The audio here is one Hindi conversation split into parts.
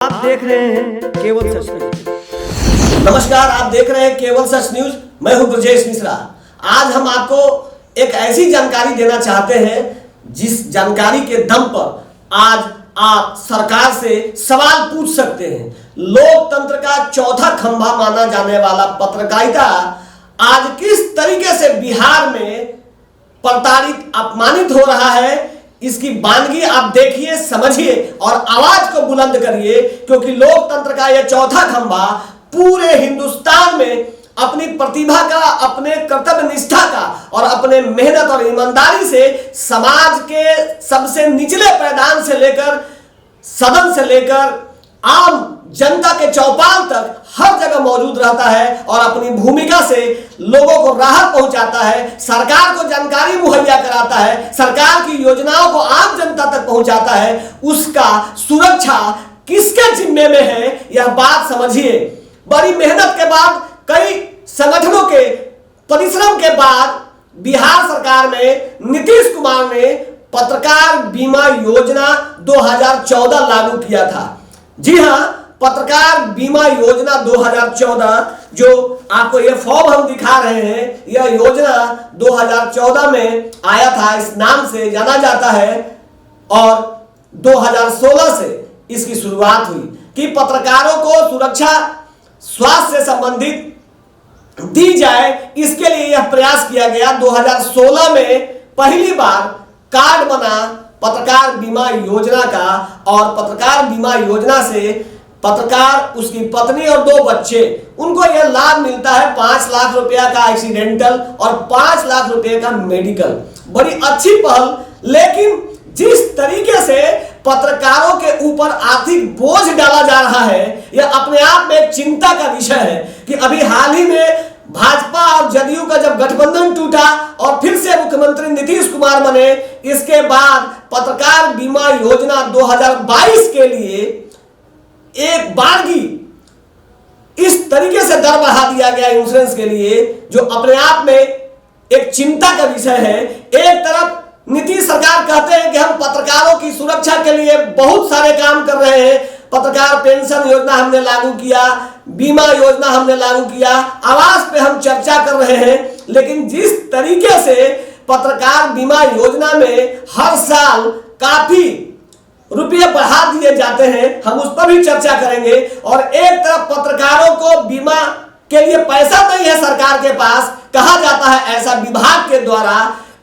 आप देख रहे हैं केवल सच न्यूज। नमस्कार, आप देख रहे हैं केवल सच न्यूज। मैं हूं ब्रजेश मिश्रा। आज हम आपको एक ऐसी जानकारी देना चाहते हैं जिस जानकारी के दम पर आज आप सरकार से सवाल पूछ सकते हैं। लोकतंत्र का चौथा खंभा माना जाने वाला पत्रकारिता आज किस तरीके से बिहार में प्रताड़ित, अपमानित हो रहा है, इसकी वानगी आप देखिए, समझिए और आवाज को बुलंद करिए, क्योंकि लोकतंत्र का यह चौथा खंभा पूरे हिंदुस्तान में अपनी प्रतिभा का, अपने कर्तव्य निष्ठा का और अपने मेहनत और ईमानदारी से समाज के सबसे निचले पैदान से लेकर सदन से लेकर आम जनता के चौपाल तक हर जगह मौजूद रहता है और अपनी भूमिका से लोगों को राहत पहुंचाता है, सरकार को जानकारी मुहैया कराता है, सरकार की योजनाओं को आम जनता तक पहुंचाता है। उसका सुरक्षा किसके जिम्मे में है, यह बात समझिए। बड़ी मेहनत के बाद, कई संगठनों के परिश्रम के बाद बिहार सरकार में नीतीश कुमार ने पत्रकार बीमा योजना 2014 लागू किया था। जी हां, पत्रकार बीमा योजना 2014, जो आपको ये फॉर्म हम दिखा रहे हैं, यह योजना 2014 में आया था, इस नाम से जाना जाता है और 2016 से इसकी शुरुआत हुई कि पत्रकारों को सुरक्षा, स्वास्थ्य से संबंधित दी जाए। इसके लिए यह प्रयास किया गया। 2016 में पहली बार कार्ड बना पत्रकार बीमा योजना का और पत्रकार बीमा योजना से पत्रकार, उसकी पत्नी और 2 बच्चे, उनको यह लाभ मिलता है 5 लाख रुपया का एक्सीडेंटल और 5 लाख रुपए का मेडिकल। बड़ी अच्छी पहल, लेकिन जिस तरीके से पत्रकारों के ऊपर आर्थिक बोझ डाला जा रहा है, यह अपने आप में एक चिंता का विषय है कि अभी हाल ही में भाजपा और जदयू का जब गठबंधन टूटा और फिर से मुख्यमंत्री नीतीश कुमार बने, इसके बाद पत्रकार बीमा योजना 2022 के लिए एक बारगी इस तरीके से दर बढ़ा दिया गया इंश्योरेंस के लिए, जो अपने आप में एक चिंता का विषय है। एक तरफ नीतीश सरकार कहते हैं कि हम पत्रकारों की सुरक्षा के लिए बहुत सारे काम कर रहे हैं, पत्रकार पेंशन योजना हमने लागू किया, बीमा योजना हमने लागू किया, आवास पे हम चर्चा कर रहे हैं, लेकिन जिस तरीके से पत्रकार बीमा योजना में हर साल काफी रुपये बढ़ा दिए जाते हैं, हम उस पर भी चर्चा करेंगे। और एक तरफ पत्रकारों को बीमा के लिए पैसा नहीं है सरकार के पास, कहा जाता है ऐसा विभाग के द्वारा,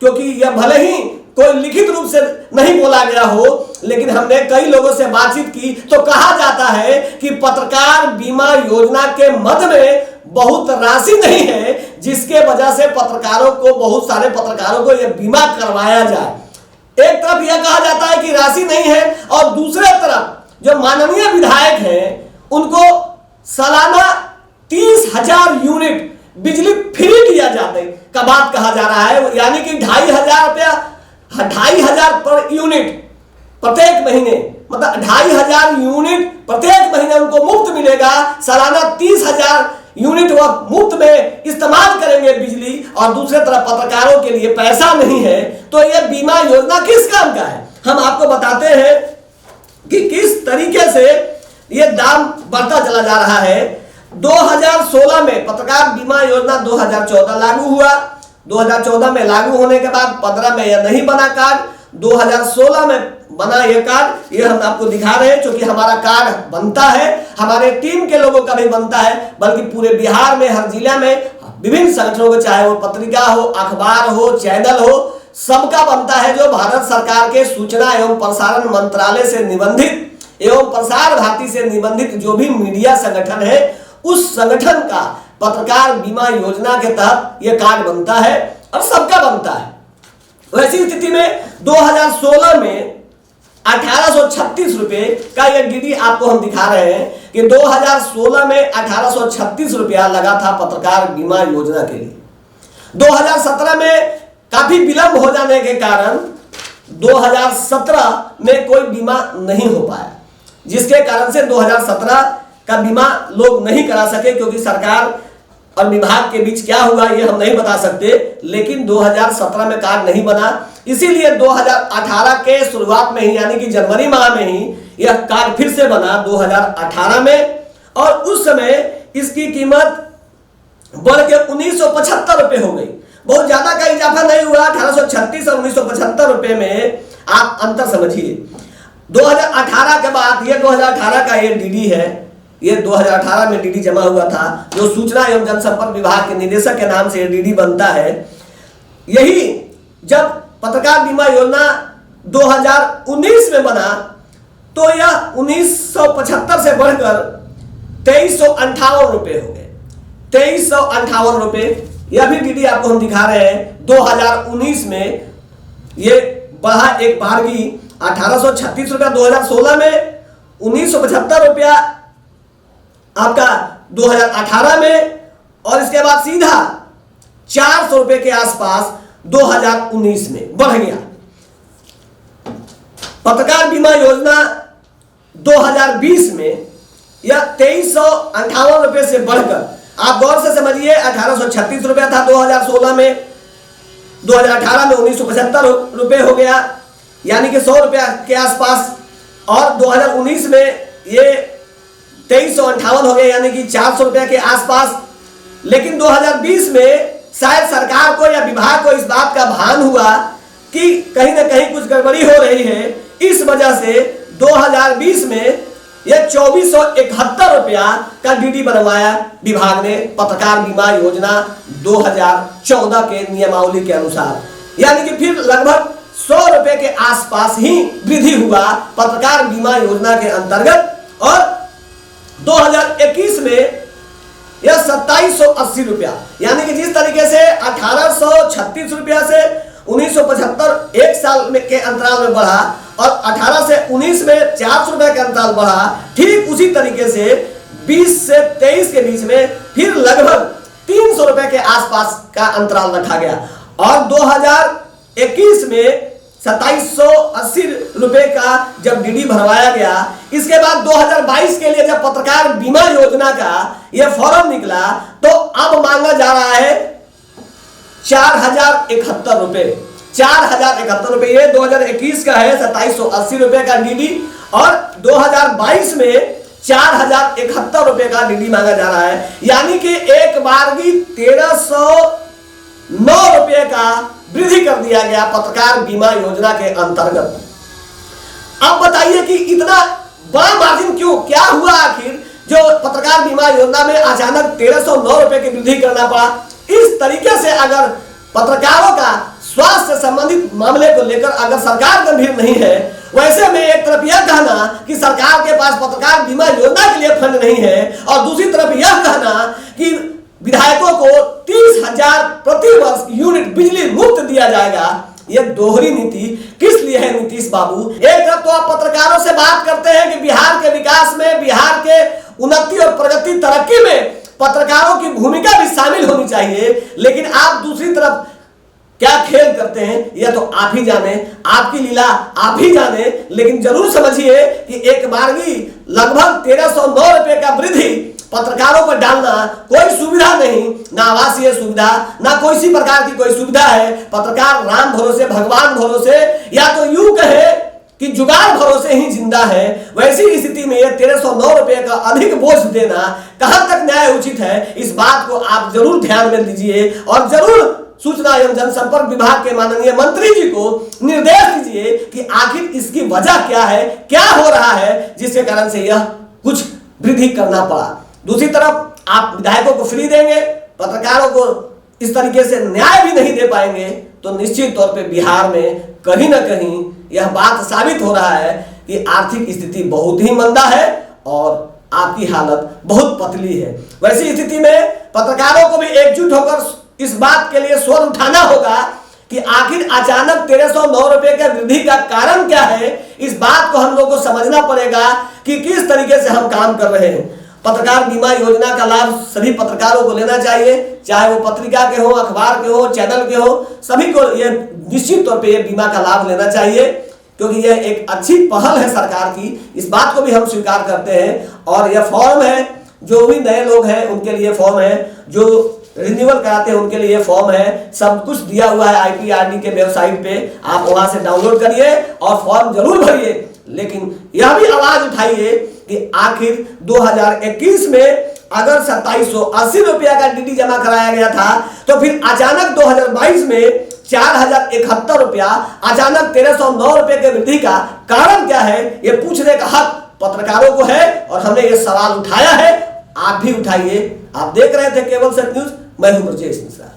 क्योंकि यह भले ही कोई लिखित रूप से नहीं बोला गया हो, लेकिन हमने कई लोगों से बातचीत की तो कहा जाता है कि पत्रकार बीमा योजना के मद में बहुत राशि नहीं है, जिसके वजह से पत्रकारों को, बहुत सारे पत्रकारों को यह बीमा करवाया जाए। एक तरफ यह कहा जाता है कि राशि नहीं है और दूसरे तरफ जो माननीय विधायक हैं उनको सालाना 30,000 यूनिट बिजली फ्री दिया जाता है का बात कहा जा रहा है, यानी कि 2,500 रुपया, 2,500 पर यूनिट प्रत्येक महीने, मतलब 2,500 यूनिट प्रत्येक महीने उनको मुफ्त मिलेगा। सालाना 30,000 यूनिट वह मुफ्त में इस्तेमाल करेंगे बिजली, और दूसरे तरफ पत्रकारों के लिए पैसा नहीं है। तो यह बीमा योजना किस काम का है, हम आपको बताते हैं कि किस तरीके से यह दाम बढ़ता चला जा रहा है। 2016 में पत्रकार बीमा योजना 2014 लागू हुआ। 2014 में लागू होने के बाद 15 में यह नहीं बना कार्ड, 2016 में बना यह कार्ड। यह हम आपको दिखा रहे हैं, क्योंकि हमारा कार्ड बनता है, हमारे टीम के लोगों का भी बनता है, बल्कि पूरे बिहार में हर जिला में विभिन्न संगठनों को, चाहे वो पत्रिका हो, अखबार हो, चैनल हो, सबका बनता है, जो भारत सरकार के सूचना एवं प्रसारण मंत्रालय से निबंधित एवं प्रसार भारती से निबंधित जो भी मीडिया संगठन है, उस संगठन का पत्रकार बीमा योजना के तहत यह कार्ड बनता है और सबका बनता है। वैसी स्थिति में 2016 में 1836 रुपए का यह डीडी आपको हम दिखा रहे हैं कि 2016 में 1836 रुपया लगा था पत्रकार बीमा योजना के लिए। 2017 में काफी विलंब हो जाने के कारण 2017 में कोई बीमा नहीं हो पाया, जिसके कारण से 2017 का बीमा लोग नहीं करा सके, क्योंकि सरकार और विभाग के बीच क्या हुआ ये हम नहीं बता सकते। लेकिन 2017 में कार्ड नहीं बना, इसीलिए 2018 के शुरुआत में ही, यानी कि जनवरी माह में ही यह कार्ड फिर से बना 2018 में, और उस समय इसकी कीमत बढ़ के 1975 रुपए हो गई। बहुत ज्यादा का इजाफा नहीं हुआ, 1836 और 1975 रुपए में आप अंतर समझिए। 2018 के बाद, ये 2018 का ये डीडी है, ये 2018 में डीडी जमा हुआ था, जो सूचना एवं जनसंपर्क विभाग के निदेशक के नाम से ये डीडी बनता है। यही जब पत्रकार बीमा योजना 2019 में बना तो यह 1975 से बढ़कर 2358 रुपए हो गए, 2358 रुपए। यह भी डीडी आपको हम दिखा रहे हैं। 2019 में ये बढ़ा एक बारगी 1836 रुपया, 2016 में 1975 रुपया आपका 2018 में, और इसके बाद सीधा 400 रुपए के आसपास 2019 में बढ़ गया। पत्रकार बीमा योजना 2020 में यह 2358 रुपए से बढ़कर, आप गौर से समझिए, 1836 रुपया था 2016 में, 2018 में 1975 रुपए हो गया, यानी कि 100 रुपया के आसपास, और 2019 में ये 2358 हो गया, यानी कि 400 रुपया के आसपास। लेकिन 2020 में शायद सरकार को या विभाग को इस बात का भान हुआ कि कहीं ना कहीं कुछ गड़बड़ी हो रही है, इस वजह से 2020 में यह 2471 रुपया का डीडी बनवाया विभाग ने, पत्रकार बीमा योजना 2014 के नियमावली के अनुसार। यानी कि फिर लगभग 100 रुपए के आसपास ही वृद्धि हुआ पत्रकार बीमा योजना के अंतर्गत, और 2021 में यह 2780 रुपया, यानी कि जिस तरीके से 1836 रुपया से 1975 एक साल में के अंतराल में बढ़ा, और 18 से 19 में 400 रुपया का अंतराल बढ़ा, ठीक उसी तरीके से 20 से 23 के बीच में फिर लगभग 300 रुपए के आसपास का अंतराल रखा गया, और 2021 में 2780 रुपए का जब डीडी भरवाया गया। इसके बाद 2022 के लिए जब पत्रकार बीमा योजना का यह फॉर्म निकला तो अब मांगा जा रहा है 4071 रुपए, 4071 रुपए। ये 2021 का है 2780 रुपए का डीडी, और 2022 में 4071 रुपए का डीडी मांगा जा रहा है, यानी कि एक बारगी 1309 रुपए का वृद्धि कर दिया गया पत्रकार बीमा योजना के अंतर्गत। अब बताइए कि इतना बड़ा मार्जिन क्यों, क्या हुआ आखिर जो पत्रकार बीमा योजना में अचानक 1309 रुपए की वृद्धि करना पड़ा। इस तरीके से अगर पत्रकारों का स्वास्थ्य से संबंधित मामले को लेकर अगर सरकार गंभीर नहीं है, वैसे में एक तरफ यह कहना कि सरकार के पास पत्रकार बीमा योजना के लिए फंड नहीं है, और दूसरी तरफ यह कहना कि विधायकों को 30,000 प्रति वर्ष यूनिट बिजली मुफ्त दिया जाएगा, यह दोहरी नीति किस लिए है नीतीश बाबू। एक तरफ तो आप पत्रकारों से बात करते हैं कि बिहार के विकास में, बिहार के उन्नति और प्रगति तरक्की में पत्रकारों की भूमिका भी शामिल होनी चाहिए, लेकिन आप दूसरी तरफ क्या खेल करते हैं यह तो आप ही जाने, आपकी लीला आप ही जाने। लेकिन जरूर समझिए कि एक बारगी लगभग 1309 रुपए का वृद्धि पत्रकारों पर डालना कोई सुविधा नहीं, ना आवासीय सुविधा, ना कोई सी प्रकार की कोई सुविधा है। पत्रकार राम भरोसे, भगवान भरोसे, या तो यूं कहे कि जुगाड़ भरोसे ही जिंदा है। वैसी स्थिति में यह 1309 रुपए का अधिक बोझ देना कहां तक न्याय उचित है, इस बात को आप जरूर ध्यान में दीजिए, और जरूर सूचना एवं जनसंपर्क विभाग के माननीय मंत्री जी को निर्देश दीजिए कि आखिर इसकी वजह क्या है, क्या हो रहा है जिसके कारण से यह कुछ वृद्धि करना पड़ा। दूसरी तरफ आप विधायकों को फ्री देंगे, पत्रकारों को इस तरीके से न्याय भी नहीं दे पाएंगे, तो निश्चित तौर पे बिहार में कहीं ना कहीं यह बात साबित हो रहा है कि आर्थिक स्थिति बहुत ही मंदा है और आपकी हालत बहुत पतली है। वैसी स्थिति में पत्रकारों को भी एकजुट होकर इस बात के लिए स्वर उठाना होगा कि आखिर अचानक 1309 रुपए का वृद्धि का कारण क्या है। इस बात को हम लोग को समझना पड़ेगा कि किस तरीके से हम काम कर रहे हैं। पत्रकार बीमा योजना का लाभ सभी पत्रकारों को लेना चाहिए, चाहे वो पत्रिका के हो, अखबार के हो, चैनल के हो, सभी को ये निश्चित तौर पे ये बीमा का लाभ लेना चाहिए, क्योंकि यह एक अच्छी पहल है सरकार की। इस बात को भी हम स्वीकार करते हैं। और यह फॉर्म है, जो भी नए लोग हैं उनके लिए फॉर्म है, जो रिन्यूअल कराते हैं उनके लिए फॉर्म है, सब कुछ दिया हुआ है IPRD के वेबसाइट पे, आप वहां से डाउनलोड करिए और फॉर्म जरूर भरिए। लेकिन यह भी आवाज उठाइए कि आखिर 2021 में अगर 2780 रुपया का डीडी जमा कराया गया था, तो फिर अचानक 2022 में 4071 रुपया, अचानक 1309 रुपये के वृद्धि का कारण क्या है, यह पूछने का हक पत्रकारों को है और हमने यह सवाल उठाया है। आप भी उठाइए। आप देख रहे थे केवल सच न्यूज, मैं हूं ब्रजेश मिश्रा।